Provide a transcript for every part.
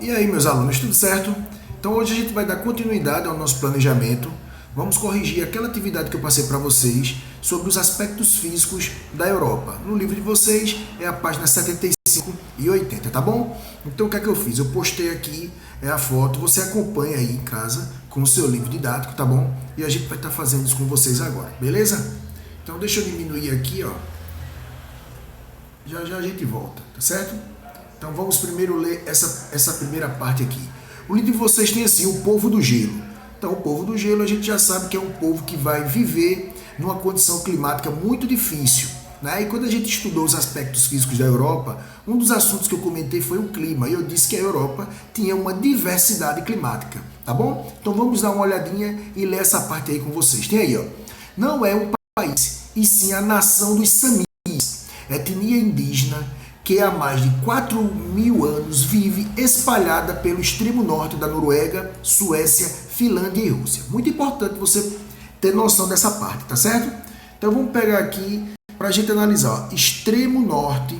E aí, meus alunos, tudo certo? Então hoje a gente vai dar continuidade ao nosso planejamento. Vamos corrigir aquela atividade que eu passei para vocês sobre os aspectos físicos da Europa. No livro de vocês é a página 75 e 80, tá bom? Então o que é que eu fiz? Eu postei aqui a foto, você acompanha aí em casa com o seu livro didático, tá bom? E a gente vai estar fazendo isso com vocês agora, beleza? Então deixa eu diminuir aqui, ó. Já já a gente volta, tá certo? Então vamos primeiro ler essa primeira parte aqui. O livro de vocês tem assim, o povo do gelo. Então o povo do gelo a gente já sabe que é um povo que vai viver numa condição climática muito difícil, né? E quando a gente estudou os aspectos físicos da Europa, um dos assuntos que eu comentei foi o clima. E eu disse que a Europa tinha uma diversidade climática, tá bom? Então vamos dar uma olhadinha e ler essa parte aí com vocês. Tem aí, ó. Não é um país, e sim a nação dos Samis, etnia indígena, que há mais de 4.000 anos vive espalhada pelo extremo norte da Noruega, Suécia, Finlândia e Rússia. Muito importante você ter noção dessa parte, tá certo? Então vamos pegar aqui para a gente analisar. Ó, extremo norte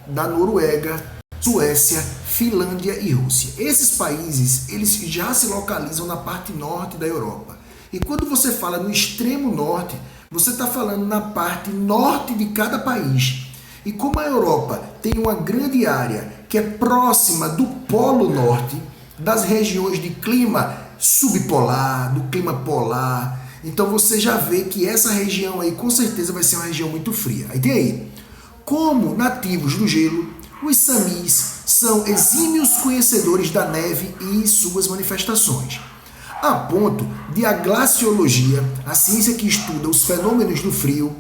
da Noruega, Suécia, Finlândia e Rússia. Esses países, eles já se localizam na parte norte da Europa. E quando você fala no extremo norte, você está falando na parte norte de cada país. E como a Europa tem uma grande área que é próxima do Polo Norte, das regiões de clima subpolar, do clima polar, então você já vê que essa região aí com certeza vai ser uma região muito fria. Aí tem aí, como nativos do gelo, os Samis são exímios conhecedores da neve e suas manifestações. A ponto de a glaciologia, a ciência que estuda os fenômenos do frio,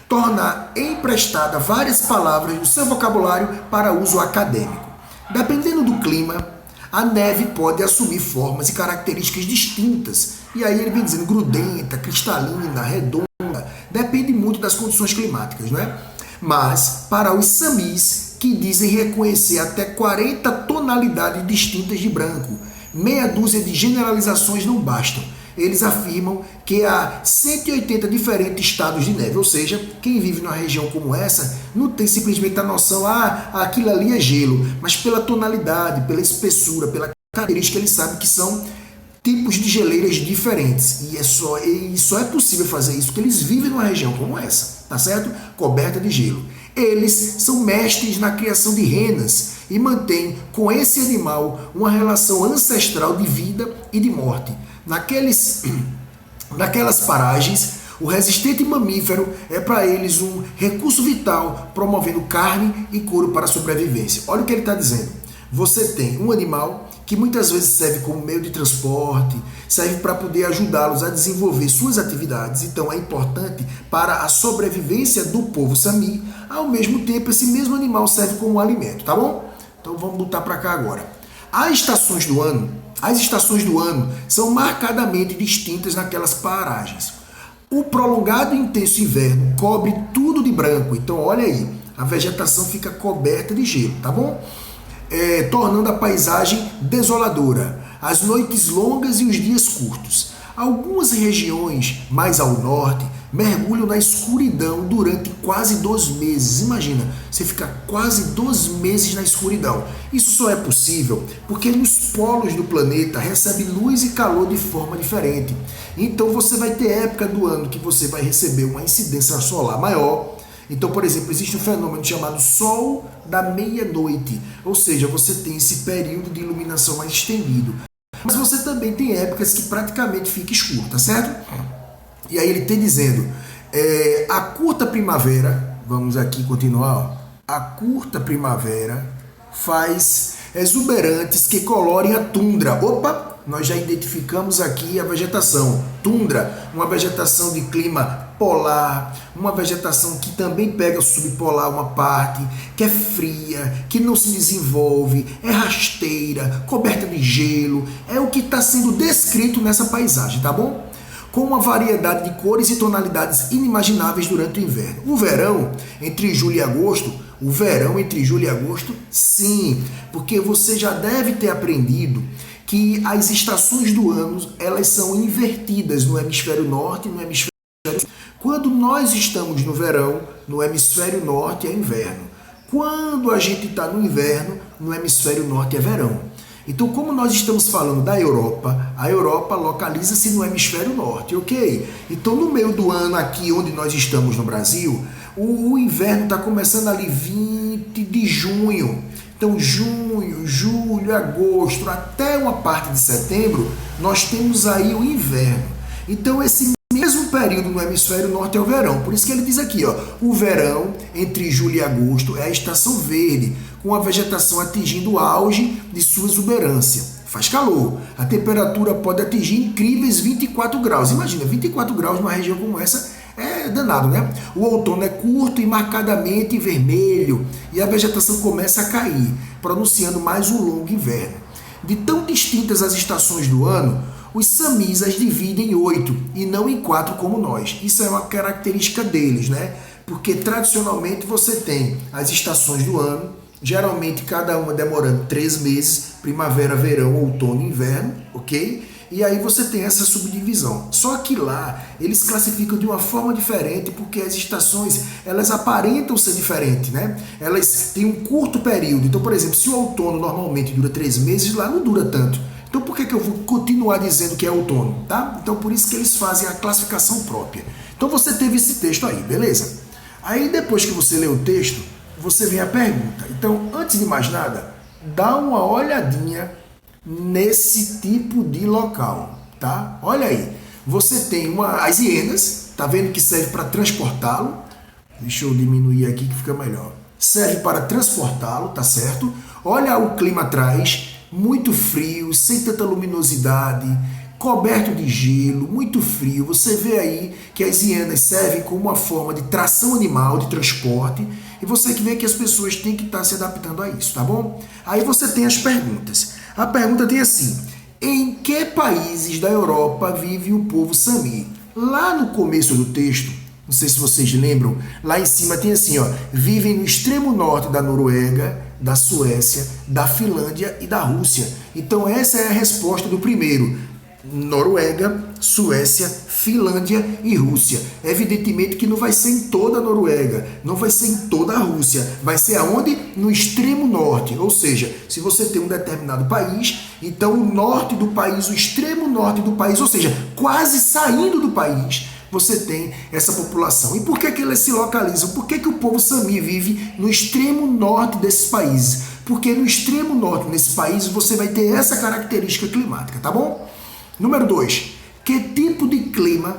tornar emprestada várias palavras do seu vocabulário para uso acadêmico. Dependendo do clima, a neve pode assumir formas e características distintas. E aí ele vem dizendo grudenta, cristalina, redonda, depende muito das condições climáticas, não é? Mas para os Samis, que dizem reconhecer até 40 tonalidades distintas de branco, meia dúzia de generalizações não bastam. Eles afirmam que há 180 diferentes estados de neve, ou seja, quem vive numa região como essa não tem simplesmente a noção, aquilo ali é gelo, mas pela tonalidade, pela espessura, pela característica, eles sabem que são tipos de geleiras diferentes. E só é possível fazer isso porque eles vivem numa região como essa, tá certo? Coberta de gelo. Eles são mestres na criação de renas e mantêm com esse animal uma relação ancestral de vida e de morte. Naquelas paragens, o resistente mamífero é para eles um recurso vital, promovendo carne e couro para a sobrevivência. Olha o que ele está dizendo. Você tem um animal que muitas vezes serve como meio de transporte, serve para poder ajudá-los a desenvolver suas atividades, então é importante para a sobrevivência do povo Sami. Ao mesmo tempo, esse mesmo animal serve como alimento, tá bom? Então vamos botar para cá agora. As estações do ano são marcadamente distintas naquelas paragens. O prolongado e intenso inverno cobre tudo de branco. Então, olha aí, a vegetação fica coberta de gelo, tá bom? Tornando a paisagem desoladora. As noites longas e os dias curtos. Algumas regiões mais ao norte mergulham na escuridão durante quase 2 meses. Imagina, você ficar quase 2 meses na escuridão. Isso só é possível porque nos polos do planeta recebe luz e calor de forma diferente. Então você vai ter época do ano que você vai receber uma incidência solar maior. Então, por exemplo, existe um fenômeno chamado sol da meia-noite. Ou seja, você tem esse período de iluminação mais estendido. Mas você também tem épocas que praticamente fica escuro, tá certo? E aí ele tem dizendo, a curta primavera, vamos aqui continuar, ó, a curta primavera faz exuberantes que colorem a tundra. Opa, nós já identificamos aqui a vegetação. Tundra, uma vegetação de clima polar, uma vegetação que também pega o subpolar uma parte, que é fria, que não se desenvolve, é rasteira, coberta de gelo, é o que está sendo descrito nessa paisagem, tá bom? Com uma variedade de cores e tonalidades inimagináveis durante o inverno. O verão, entre julho e agosto, sim, porque você já deve ter aprendido que as estações do ano, elas são invertidas no hemisfério norte e no hemisfério sul. Quando nós estamos no verão, no hemisfério norte é inverno. Quando a gente está no inverno, no hemisfério norte é verão. Então, como nós estamos falando da Europa, a Europa localiza-se no hemisfério norte, ok? Então, no meio do ano aqui onde nós estamos no Brasil, o inverno está começando ali 20 de junho. Então, junho, julho, agosto, até uma parte de setembro, nós temos aí o inverno. Então, esse mesmo período no hemisfério norte é o verão. Por isso que ele diz aqui, ó, o verão, entre julho e agosto, é a estação verde, com a vegetação atingindo o auge de sua exuberância. Faz calor. A temperatura pode atingir incríveis 24 graus. Imagina, 24 graus numa região como essa é danado, né? O outono é curto e marcadamente vermelho e a vegetação começa a cair, pronunciando mais um longo inverno. De tão distintas as estações do ano, os samis as dividem em 8 e não em 4 como nós. Isso é uma característica deles, né? Porque tradicionalmente você tem as estações do ano, geralmente cada uma demorando 3 meses, primavera, verão, outono e inverno, ok? E aí você tem essa subdivisão. Só que lá eles classificam de uma forma diferente porque as estações elas aparentam ser diferentes, né? Elas têm um curto período. Então, por exemplo, se o outono normalmente dura 3 meses, lá não dura tanto. Então por que eu vou continuar dizendo que é outono, tá? Então por isso que eles fazem a classificação própria. Então você teve esse texto aí, beleza? Aí depois que você lê o texto, você vem a pergunta. Então, antes de mais nada, dá uma olhadinha nesse tipo de local, tá? Olha aí, você tem as hienas, tá vendo que serve para transportá-lo? Deixa eu diminuir aqui que fica melhor. Serve para transportá-lo, tá certo? Olha o clima atrás, muito frio, sem tanta luminosidade, coberto de gelo, muito frio. Você vê aí que as hienas servem como uma forma de tração animal, de transporte, e você que vê que as pessoas têm que estar se adaptando a isso, tá bom? Aí você tem as perguntas. A pergunta tem assim: em que países da Europa vive o povo Sami? Lá no começo do texto, não sei se vocês lembram, lá em cima tem assim, ó, vivem no extremo norte da Noruega, da Suécia, da Finlândia e da Rússia. Então essa é a resposta do primeiro. Noruega, Suécia, Finlândia e Rússia. Evidentemente que não vai ser em toda a Noruega, não vai ser em toda a Rússia, vai ser aonde? No extremo norte. Ou seja, se você tem um determinado país, então o norte do país, o extremo norte do país, ou seja, quase saindo do país, você tem essa população. E por que eles se localizam? Por que o povo Sami vive no extremo norte desses países? Porque no extremo norte desses países você vai ter essa característica climática, tá bom? Número 2. Que tipo de clima,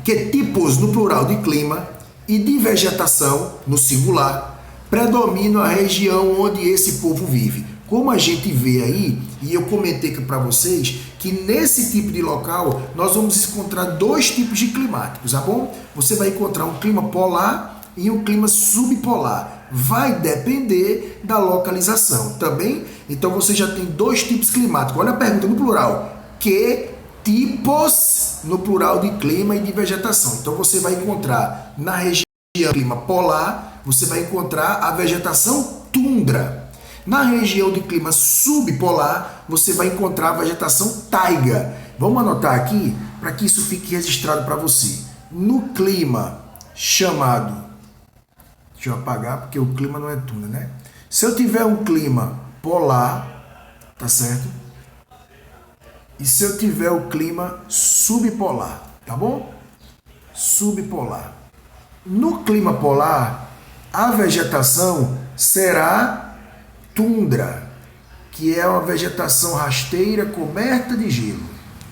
que tipos no plural de clima e de vegetação, no singular, predominam a região onde esse povo vive? Como a gente vê aí, e eu comentei para vocês, que nesse tipo de local nós vamos encontrar 2 tipos de climáticos, tá bom? Você vai encontrar um clima polar e um clima subpolar. Vai depender da localização, tá bem? Então você já tem 2 tipos climáticos. Olha a pergunta no plural. Que tipos no plural de clima e de vegetação? Então você vai encontrar na região de clima polar, você vai encontrar a vegetação tundra. Na região de clima subpolar, você vai encontrar a vegetação taiga. Vamos anotar aqui para que isso fique registrado para você. No clima chamado, deixa eu apagar porque o clima não é tundra, né? Se eu tiver um clima polar, tá certo? E se eu tiver o clima subpolar, tá bom? Subpolar. No clima polar, a vegetação será tundra, que é uma vegetação rasteira coberta de gelo,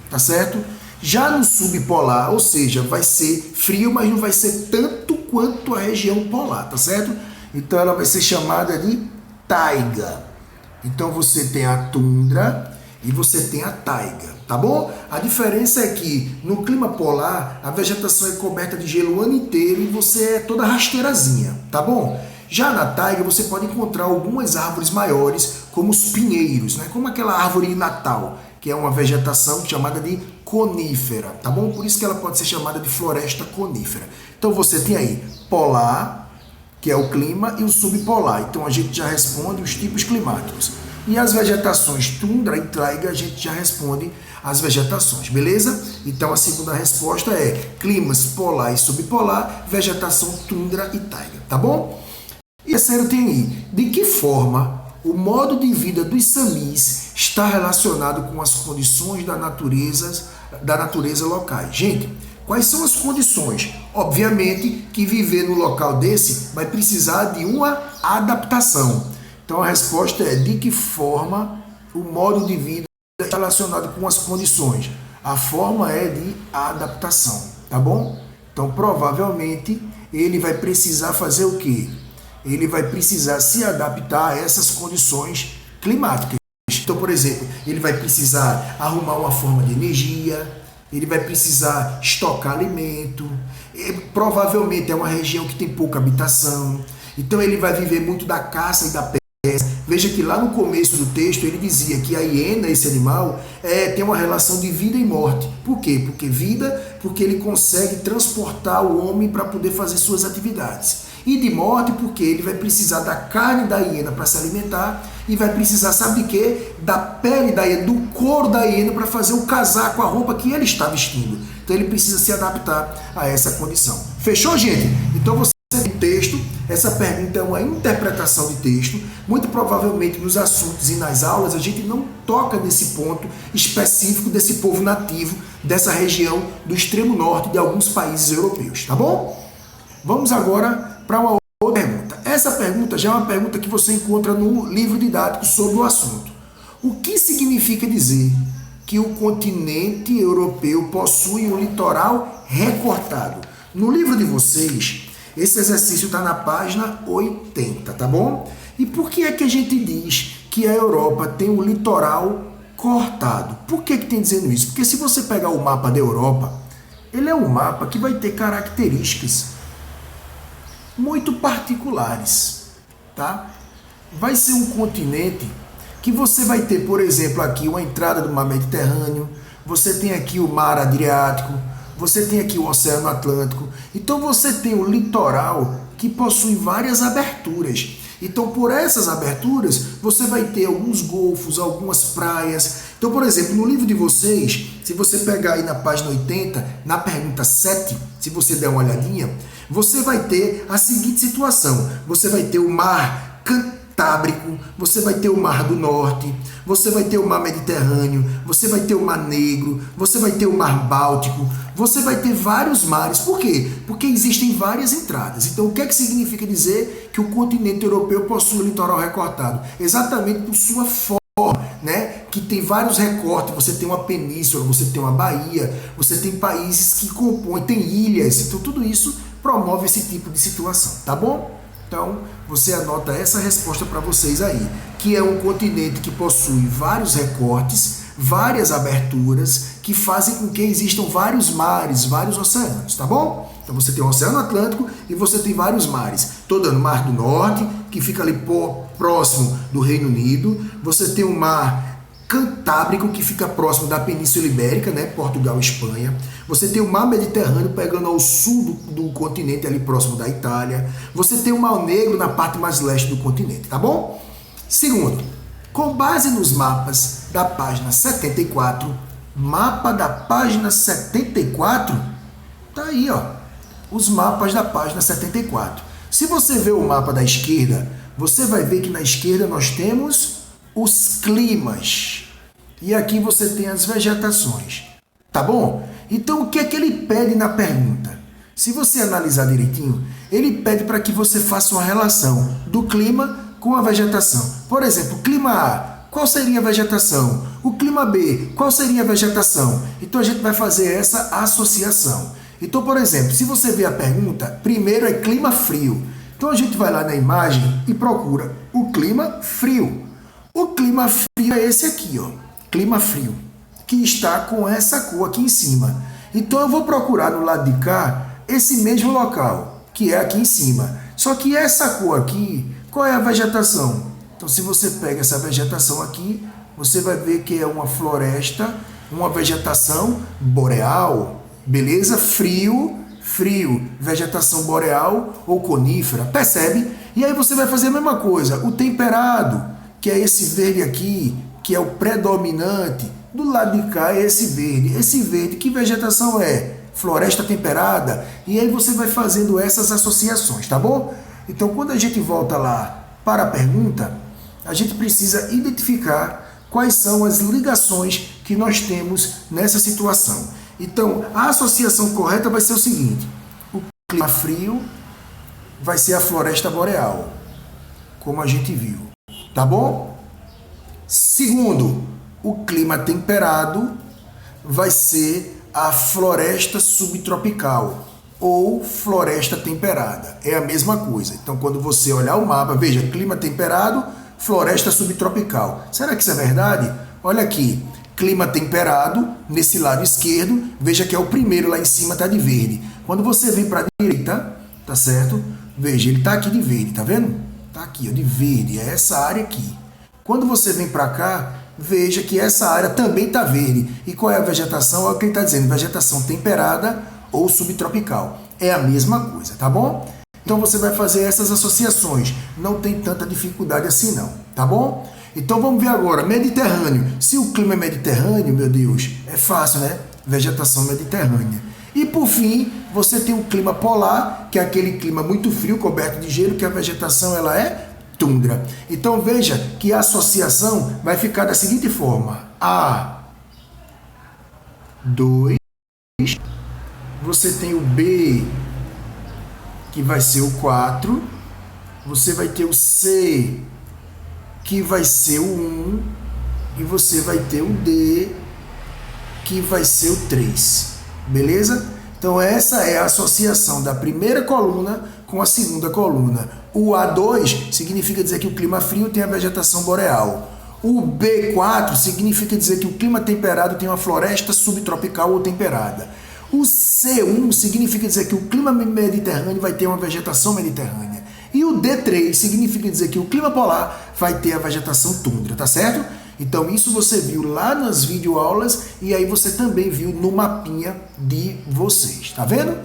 tá certo? Já no subpolar, ou seja, vai ser frio, mas não vai ser tanto quanto a região polar, tá certo? Então ela vai ser chamada de taiga. Então você tem a tundra e você tem a taiga, tá bom? A diferença é que no clima polar a vegetação é coberta de gelo o ano inteiro e você é toda rasteirazinha, tá bom? Já na taiga você pode encontrar algumas árvores maiores, como os pinheiros, né? Como aquela árvore de Natal, que é uma vegetação chamada de conífera, tá bom? Por isso que ela pode ser chamada de floresta conífera. Então você tem aí polar, que é o clima, e o subpolar. Então a gente já responde os tipos climáticos. E as vegetações tundra e taiga, a gente já responde as vegetações, beleza? Então a segunda resposta é climas polar e subpolar, vegetação tundra e taiga, tá bom? E terceiro tem aí, de que forma o modo de vida dos samis está relacionado com as condições da natureza locais. Gente, quais são as condições? Obviamente que viver no local desse vai precisar de uma adaptação. Então a resposta é: de que forma o modo de vida está relacionado com as condições? A forma é de adaptação, tá bom? Então provavelmente ele vai precisar fazer o quê? Ele vai precisar se adaptar a essas condições climáticas. Então, por exemplo, ele vai precisar arrumar uma forma de energia, ele vai precisar estocar alimento, provavelmente é uma região que tem pouca habitação, então ele vai viver muito da caça e da pesca. Veja que lá no começo do texto ele dizia que a hiena, esse animal, tem uma relação de vida e morte. Por quê? Porque ele consegue transportar o homem para poder fazer suas atividades. E de morte porque ele vai precisar da carne da hiena para se alimentar e vai precisar, sabe de quê? Da pele da hiena, do couro da hiena para fazer o casaco, a roupa que ele está vestindo. Então ele precisa se adaptar a essa condição. Fechou, gente? Então você tem texto, essa pergunta é uma interpretação de texto. Muito provavelmente nos assuntos e nas aulas a gente não toca nesse ponto específico desse povo nativo dessa região do extremo norte de alguns países europeus, tá bom? Vamos agora para uma outra pergunta. Essa pergunta já é uma pergunta que você encontra no livro didático sobre o assunto. O que significa dizer que o continente europeu possui um litoral recortado? No livro de vocês, esse exercício está na página 80, tá bom? E por que é que a gente diz que a Europa tem um litoral cortado? Por que tem dizendo isso? Porque se você pegar o mapa da Europa, ele é um mapa que vai ter características muito particulares, tá? Vai ser um continente que você vai ter, por exemplo, aqui uma entrada do mar Mediterrâneo, você tem aqui o mar Adriático, você tem aqui o Oceano Atlântico. Então você tem um litoral que possui várias aberturas. Então por essas aberturas você vai ter alguns golfos, algumas praias. Então, por exemplo, no livro de vocês, se você pegar aí na página 80, na pergunta 7, se você der uma olhadinha, você vai ter a seguinte situação. Você vai ter o mar Cantábrico, você vai ter o Mar do Norte, você vai ter o Mar Mediterrâneo, você vai ter o Mar Negro, você vai ter o Mar Báltico, você vai ter vários mares. Por quê? Porque existem várias entradas. Então, o que é que significa dizer que o continente europeu possui um litoral recortado? Exatamente por sua forma, né? Que tem vários recortes. Você tem uma península, você tem uma baía, você tem países que compõem, tem ilhas. Então, tudo isso promove esse tipo de situação, tá bom? Então, você anota essa resposta para vocês aí, que é um continente que possui vários recortes, várias aberturas, que fazem com que existam vários mares, vários oceanos, tá bom? Então, você tem o Oceano Atlântico e você tem vários mares. Estou dando o Mar do Norte, que fica ali próximo do Reino Unido. Você tem o Mar Cantábrico, que fica próximo da Península Ibérica, né? Portugal e Espanha. Você tem o Mar Mediterrâneo pegando ao sul do continente, ali próximo da Itália. Você tem o Mar Negro na parte mais leste do continente, tá bom? Segundo, com base nos mapas da página 74, mapa da página 74, tá aí, ó, os mapas da página 74. Se você ver o mapa da esquerda, você vai ver que na esquerda nós temos os climas. E aqui você tem as vegetações. Tá bom? Então, o que é que ele pede na pergunta? Se você analisar direitinho, ele pede para que você faça uma relação do clima com a vegetação. Por exemplo, clima A, qual seria a vegetação? O clima B, qual seria a vegetação? Então, a gente vai fazer essa associação. Então, por exemplo, se você ver a pergunta, primeiro é clima frio. Então, a gente vai lá na imagem e procura o clima frio. O clima frio é esse aqui, ó, clima frio, que está com essa cor aqui em cima. Então eu vou procurar no lado de cá esse mesmo local, que é aqui em cima. Só que essa cor aqui, qual é a vegetação? Então se você pega essa vegetação aqui, você vai ver que é uma floresta, uma vegetação boreal, beleza? Frio, vegetação boreal ou conífera, percebe? E aí você vai fazer a mesma coisa, o temperado, que é esse verde aqui, que é o predominante. Do lado de cá é esse verde. Esse verde, que vegetação é? Floresta temperada. E aí você vai fazendo essas associações, tá bom? Então, quando a gente volta lá para a pergunta, a gente precisa identificar quais são as ligações que nós temos nessa situação. Então, a associação correta vai ser o seguinte: o clima frio vai ser a floresta boreal, como a gente viu, tá bom? Segundo, o clima temperado vai ser a floresta subtropical ou floresta temperada. É a mesma coisa. Então, quando você olhar o mapa, veja, clima temperado, floresta subtropical. Será que isso é verdade? Olha aqui, clima temperado, nesse lado esquerdo, veja que é o primeiro lá em cima, está de verde. Quando você vem para a direita, tá certo? Veja, ele está aqui de verde, tá vendo? Está aqui, ó, de verde, é essa área aqui. Quando você vem para cá, veja que essa área também está verde. E qual é a vegetação? É o que ele está dizendo, vegetação temperada ou subtropical. É a mesma coisa, tá bom? Então você vai fazer essas associações. Não tem tanta dificuldade assim não, tá bom? Então vamos ver agora, Mediterrâneo. Se o clima é mediterrâneo, meu Deus, é fácil, né? Vegetação mediterrânea. E por fim, você tem o clima polar, que é aquele clima muito frio, coberto de gelo, que a vegetação ela é tundra. Então veja que a associação vai ficar da seguinte forma: A2, você tem o B, que vai ser o 4, você vai ter o C, que vai ser o 1, e você vai ter o D, que vai ser o 3. Beleza? Então essa é a associação da primeira coluna com a segunda coluna. O A2 significa dizer que o clima frio tem a vegetação boreal. O B4 significa dizer que o clima temperado tem uma floresta subtropical ou temperada. O C1 significa dizer que o clima mediterrâneo vai ter uma vegetação mediterrânea. E o D3 significa dizer que o clima polar vai ter a vegetação tundra, tá certo? Então isso você viu lá nas videoaulas e aí você também viu no mapinha de vocês, tá vendo?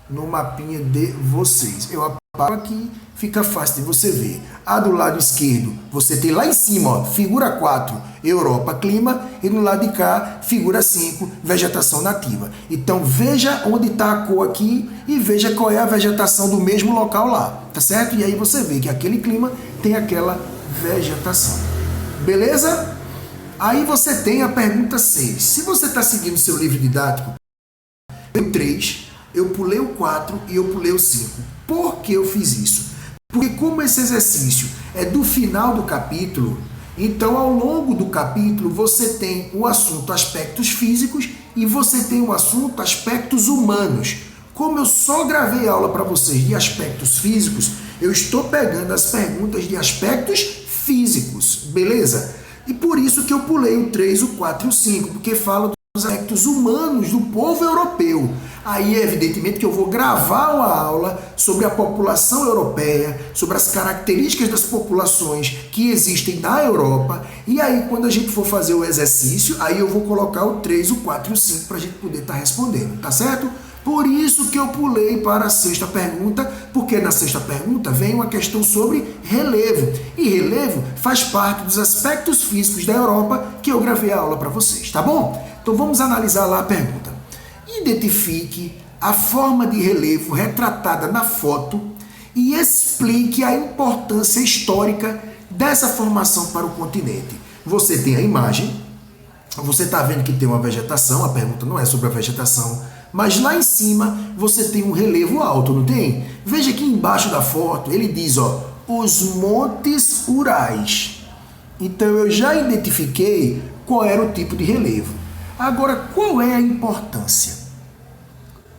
No mapinha de vocês. Eu apago aqui, fica fácil de você ver. A do lado esquerdo, você tem lá em cima, ó, figura 4, Europa, clima, e no lado de cá, figura 5, vegetação nativa. Então veja onde está a cor aqui e veja qual é a vegetação do mesmo local lá, tá certo? E aí você vê que aquele clima tem aquela vegetação. Beleza? Aí você tem a pergunta 6. Se você está seguindo seu livro didático, eu 3, eu pulei o 4 e eu pulei o 5. Por que eu fiz isso? Porque como esse exercício é do final do capítulo, então ao longo do capítulo você tem o assunto aspectos físicos e você tem o assunto aspectos humanos. Como eu só gravei aula para vocês de aspectos físicos, eu estou pegando as perguntas de aspectos físicos, beleza? E por isso que eu pulei o 3, o 4 e o 5, porque fala dos aspectos humanos do povo europeu. Aí, evidentemente, que eu vou gravar uma aula sobre a população europeia, sobre as características das populações que existem na Europa. E aí, quando a gente for fazer o exercício, aí eu vou colocar o 3, o 4 e o 5 para a gente poder estar respondendo, tá certo? Por isso que eu pulei para a sexta pergunta, porque na sexta pergunta vem uma questão sobre relevo. E relevo faz parte dos aspectos físicos da Europa que eu gravei a aula para vocês, tá bom? Então vamos analisar lá a pergunta. Identifique a forma de relevo retratada na foto e explique a importância histórica dessa formação para o continente. Você tem a imagem, você está vendo que tem uma vegetação, a pergunta não é sobre a vegetação, mas lá em cima você tem um relevo alto, não tem? Veja aqui embaixo da foto, ele diz, ó, os Montes Urais. Então eu já identifiquei qual era o tipo de relevo. Agora, qual é a importância?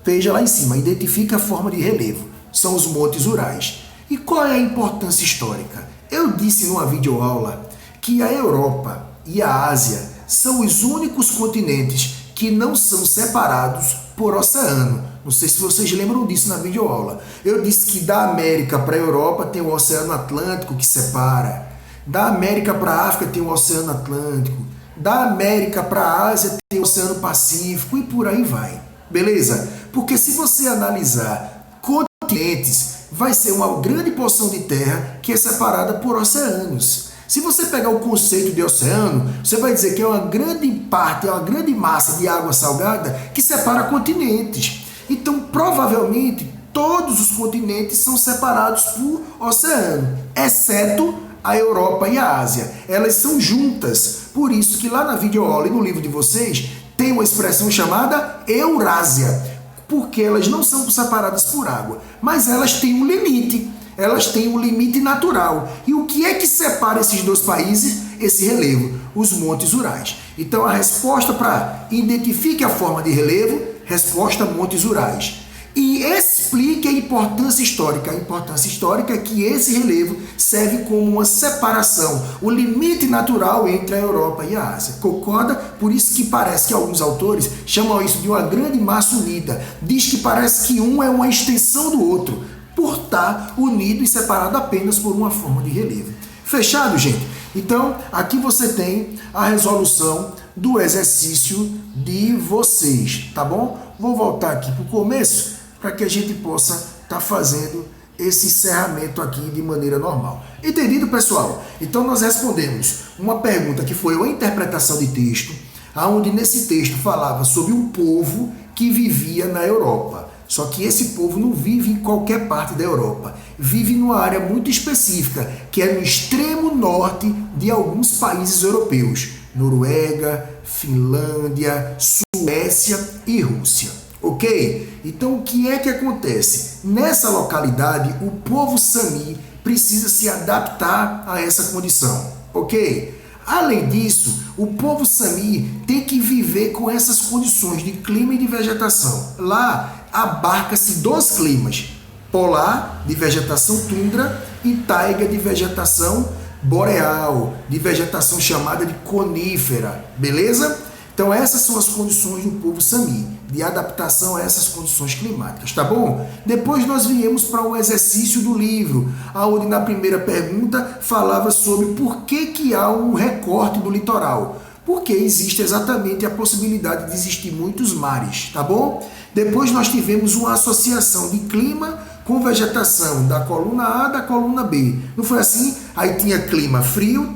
Veja lá em cima, identifica a forma de relevo. São os Montes Urais. E qual é a importância histórica? Eu disse numa videoaula que a Europa e a Ásia são os únicos continentes que não são separados por oceano. Não sei se vocês lembram disso na videoaula. Eu disse que da América para a Europa tem o Oceano Atlântico que separa. Da América para a África tem o Oceano Atlântico. Da América para a Ásia tem o Oceano Pacífico e por aí vai. Beleza? Porque se você analisar continentes, vai ser uma grande porção de terra que é separada por oceanos. Se você pegar o conceito de oceano, você vai dizer que é uma grande parte, é uma grande massa de água salgada que separa continentes. Então, provavelmente, todos os continentes são separados por oceano, exceto a Europa e a Ásia. Elas são juntas. Por isso que lá na videoaula e no livro de vocês tem uma expressão chamada Eurásia, porque elas não são separadas por água, mas elas têm um limite. Elas têm um limite natural. E o que é que separa esses dois países? Esse relevo, os Montes Urais. Então a resposta para identifique a forma de relevo, resposta Montes Urais. E explique a importância histórica. A importância histórica é que esse relevo serve como uma separação, o limite natural entre a Europa e a Ásia. Concorda? Por isso que parece que alguns autores chamam isso de uma grande massa unida. Diz que parece que um é uma extensão do outro, por estar unido e separado apenas por uma forma de relevo. Fechado, gente? Então, aqui você tem a resolução do exercício de vocês, tá bom? Vou voltar aqui para o começo para que a gente possa estar fazendo esse encerramento aqui de maneira normal. Entendido, pessoal? Então, nós respondemos uma pergunta que foi uma interpretação de texto, onde nesse texto falava sobre um povo que vivia na Europa. Só que esse povo não vive em qualquer parte da Europa, vive numa área muito específica, que é no extremo norte de alguns países europeus, Noruega, Finlândia, Suécia e Rússia, ok? Então o que é que acontece? Nessa localidade, o povo Sami precisa se adaptar a essa condição, ok? Além disso, o povo Sami tem que viver com essas condições de clima e de vegetação. Lá abarca-se dois climas, polar, de vegetação tundra, e taiga, de vegetação boreal, de vegetação chamada de conífera, beleza? Então essas são as condições do povo Sami, de adaptação a essas condições climáticas, tá bom? Depois nós viemos para um exercício do livro, onde na primeira pergunta falava sobre por que há um recorte do litoral. Porque existe exatamente a possibilidade de existir muitos mares, tá bom? Depois nós tivemos uma associação de clima com vegetação da coluna A da coluna B. Não foi assim? Aí tinha clima frio,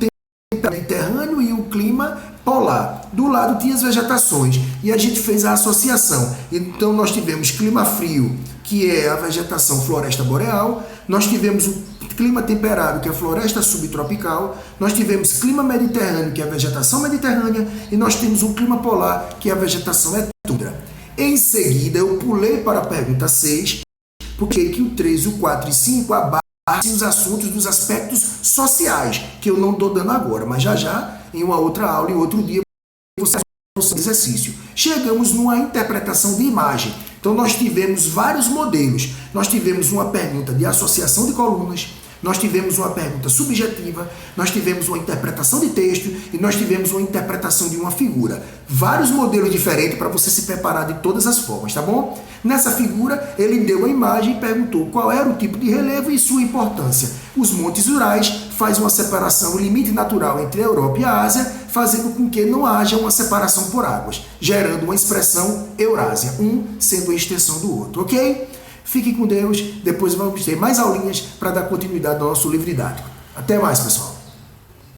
mediterrâneo e o clima polar. Do lado tinha as vegetações e a gente fez a associação. Então nós tivemos clima frio, que é a vegetação floresta boreal, nós tivemos o clima temperado, que é a floresta subtropical, nós tivemos clima mediterrâneo, que é a vegetação mediterrânea, e nós temos um clima polar, que é a vegetação tundra. Em seguida, eu pulei para a pergunta 6, porque que o 3, o 4 e 5 abarcam os assuntos dos aspectos sociais, que eu não estou dando agora, mas já, em uma outra aula, em outro dia, você faz o exercício. Chegamos numa interpretação de imagem. Então, nós tivemos vários modelos. Nós tivemos uma pergunta de associação de colunas, nós tivemos uma pergunta subjetiva, nós tivemos uma interpretação de texto e nós tivemos uma interpretação de uma figura. Vários modelos diferentes para você se preparar de todas as formas, tá bom? Nessa figura, ele deu a imagem e perguntou qual era o tipo de relevo e sua importância. Os Montes Urais faz uma separação, um limite natural entre a Europa e a Ásia, fazendo com que não haja uma separação por águas, gerando uma expressão Eurásia, um sendo a extensão do outro, ok? Fique com Deus, depois vamos ter mais aulinhas para dar continuidade ao nosso livro didático. Até mais, pessoal!